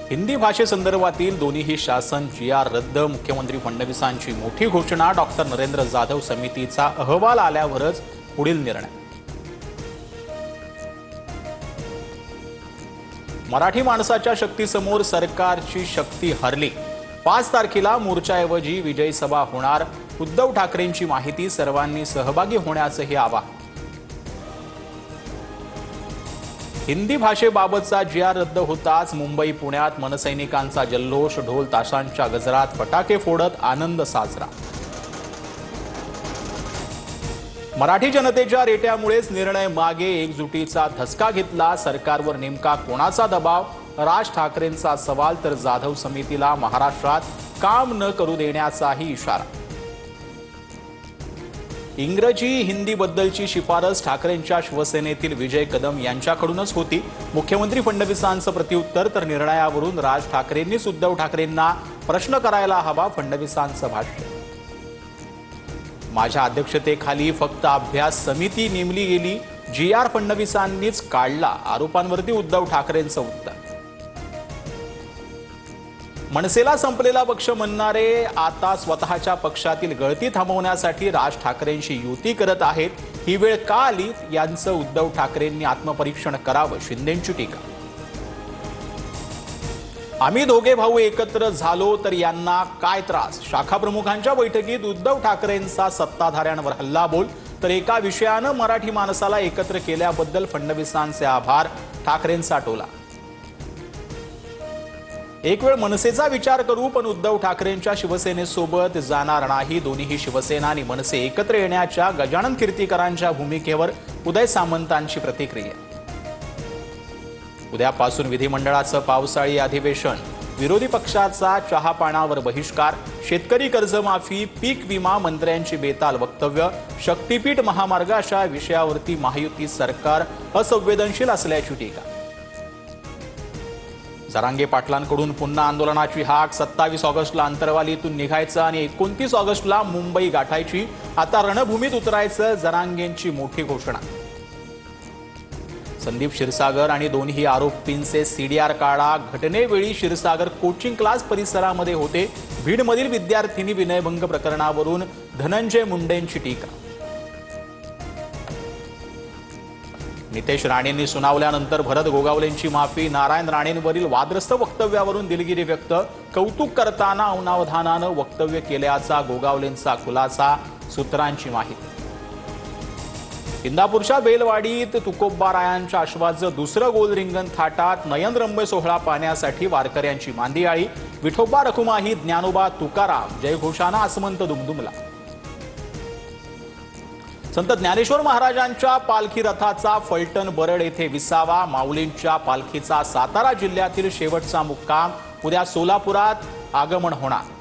हिंदी भाषेसंदर्भातील दोन्ही शासन जी.आर रद्द, मुख्यमंत्री फडणवीसांची मोठी घोषणा, डॉक्टर नरेंद्र जाधव समितीचा अहवाल आल्यावरच पुढील निर्णय। मराठी माणसाच्या शक्तीसमोर सरकारची शक्ती हरली। 5 तारखेला मोर्चाऐवजी विजयी सभा होणार, उद्धव ठाकरेंची माहिती, सर्वांनी सहभागी होण्याचंही आवाहन। हिंदी भाषेबाबतचा जी.आर रद्द होताच मुंबई पुण्यात मनसैनिकांचा जल्लोष, ढोल ताशांच्या गजरात फटाके फोडत आनंद साजरा। मराठी जनतेच्या रेट्यामुळेच निर्णय मागे, एकजुटीचा धसका घेतला। सरकारवर नेमका कोणाचा दबाव? राज ठाकरेंचा सवाल, तर जाधव समितीला महाराष्ट्रात काम न करू देण्याचाही इशारा। इंग्रजी हिंदी बद्दलची शिफारस ठाकरेंच्या शिवसेनेतील विजय कदम यांच्याकडूनच होती। मुख्यमंत्री फडणवीसांचं प्रत्युत्तर, तर निर्णयावरून राज ठाकरेंनीच उद्धव ठाकरेंना प्रश्न करायला हवा, फडणवीसांचं भाष्य। माझ्या अध्यक्षतेखाली फक्त अभ्यास समिती नेमली गेली, जी.आर फडणवीसांनीच काढला, आरोपांवरती उद्धव ठाकरेंचं उत्तर। मनसेला संपलेला पक्ष म्हणणारे आता स्वतःच्या पक्षातील गळती थांबवण्यासाठी राज ठाकरेंशी युती करत आहेत। ही वेळ का आली? यांचं उद्धव ठाकरेंनी आत्मपरीक्षण करावं, शिंदेंची टीका। आम्ही दोघे भाऊ एकत्र झालो तर यांना काय त्रास? शाखा प्रमुखांच्या बैठकीत उद्धव ठाकरेंचा सत्ताधाऱ्यांवर हल्लाबोल, तर एका विषयानं मराठी माणसाला एकत्र केल्याबद्दल फडणवीसांचे आभार, ठाकरेंचा टोला। एक वेळ मनसेचा विचार करू, पण उद्धव ठाकरेंच्या शिवसेनेसोबत जाणार नाही। दोन्ही शिवसेना आणि मनसे एकत्र येण्याच्या गजानन कीर्तीकरांच्या भूमिकेवर उदय सामंतांची प्रतिक्रिया। उद्यापासून विधिमंडळाचं पावसाळी अधिवेशन, विरोधी पक्षाचा चहापानावर बहिष्कार, शेतकरी कर्जमाफी, पीक विमा, मंत्र्यांची बेताल वक्तव्य, शक्तीपीठ महामार्ग अशा विषयावरती महायुती सरकार असंवेदनशील असल्याची टीका। जरांगे पाटलांकडून पुन्हा आंदोलनाची हाक, 27 ऑगस्टला अंतरवालीतून निघायचं आणि 29 ऑगस्टला मुंबई गाठायची, आता रणभूमीत उतरायचं, जरांगेंची मोठी घोषणा। संदीप क्षीरसागर आणि दोन्ही आरोपींचे सीडीआर काढा, घटनेवेळी क्षीरसागर कोचिंग क्लास परिसरामध्ये होते। बीडमधील विद्यार्थिनी विनयभंग प्रकरणावरून धनंजय मुंडेंची टीका। नितेश राणेंनी सुनावल्यानंतर भरत गोगावलेंची माफी, नारायण राणेंवरील वादग्रस्त वक्तव्यावरून दिलगिरी व्यक्त, कौतुक करताना अनावधानानं वक्तव्य केल्याचा गोगावलेंचा खुलासा, सूत्रांची माहिती। इंदापूरच्या बेलवाडीत तुकोबारायांच्या अश्वाचं दुसरं गोल रिंगण थाटात, नयनरम्य सोहळा पाहण्यासाठी वारकऱ्यांची मांदियाळी, विठोबा रखुमाई, ज्ञानोबा तुकाराम जयघोषानं आसमंत दुमदुमला। संत ज्ञानेश्वर महाराजांच्या पालखी रथाचा फलटण बरड येथे विसावा, माऊलींच्या पालखीचा सातारा जिल्ह्यातील शेवटचा मुक्काम, उद्या सोलापुरात आगमन होणार।